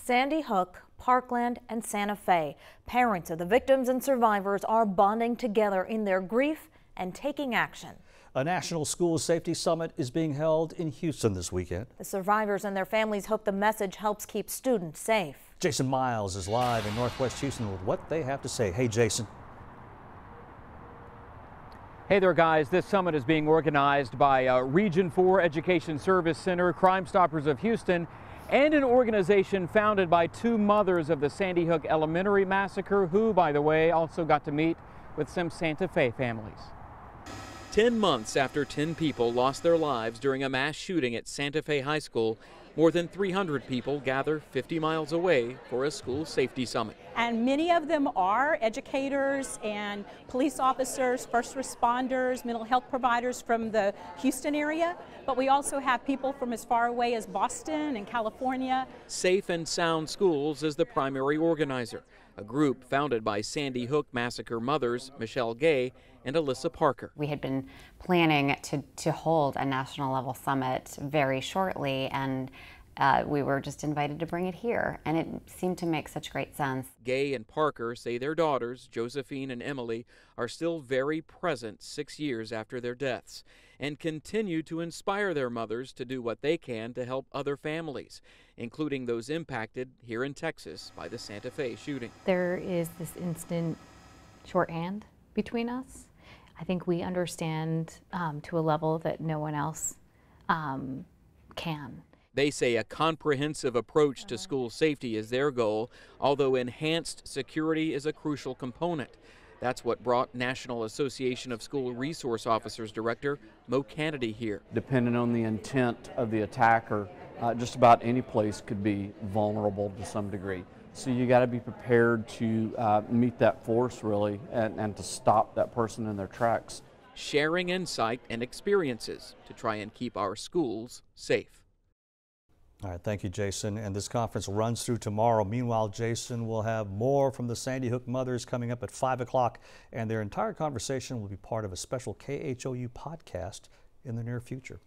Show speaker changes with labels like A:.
A: Sandy Hook, Parkland, and Santa Fe. Parents of the victims and survivors are bonding together in their grief and taking action.
B: A National School Safety Summit is being held in Houston this weekend.
A: The survivors and their families hope the message helps keep students safe.
B: Jason Miles is live in Northwest Houston with what they have to say. Hey, Jason.
C: Hey there, guys. This summit is being organized by Region 4 Education Service Center, Crime Stoppers of Houston, and an organization founded by two mothers of the Sandy Hook Elementary massacre, who, by the way, also got to meet with some Santa Fe families.
D: 10 months after 10 people lost their lives during a mass shooting at Santa Fe High School, more than 300 people gather 50 miles away for a school safety summit.
E: And many of them are educators and police officers, first responders, mental health providers from the Houston area. But we also have people from as far away as Boston and California.
D: Safe and Sound Schools is the primary organizer, a group founded by Sandy Hook massacre mothers Michele and Alissa Parker.
F: We had been planning to hold a national level summit very shortly, and we were just invited to bring it here, and it seemed to make such great sense.
D: Gay and Parker say their daughters, Josephine and Emily, are still very present 6 years after their deaths and continue to inspire their mothers to do what they can to help other families, including those impacted here in Texas by the Santa Fe shooting.
G: There is this instant shorthand between us. I think we understand to a level that no one else can.
D: They say a comprehensive approach to school safety is their goal, although enhanced security is a crucial component. That's what brought National Association of School Resource Officers Director Mo Kennedy here.
H: Depending on the intent of the attacker, just about any place could be vulnerable to some degree. So you got to be prepared to meet that force, really, and to stop that person in their tracks.
D: Sharing insight and experiences to try and keep our schools safe.
B: All right, thank you, Jason. And this conference runs through tomorrow. Meanwhile, Jason will have more from the Sandy Hook mothers coming up at 5 o'clock, and their entire conversation will be part of a special KHOU podcast in the near future.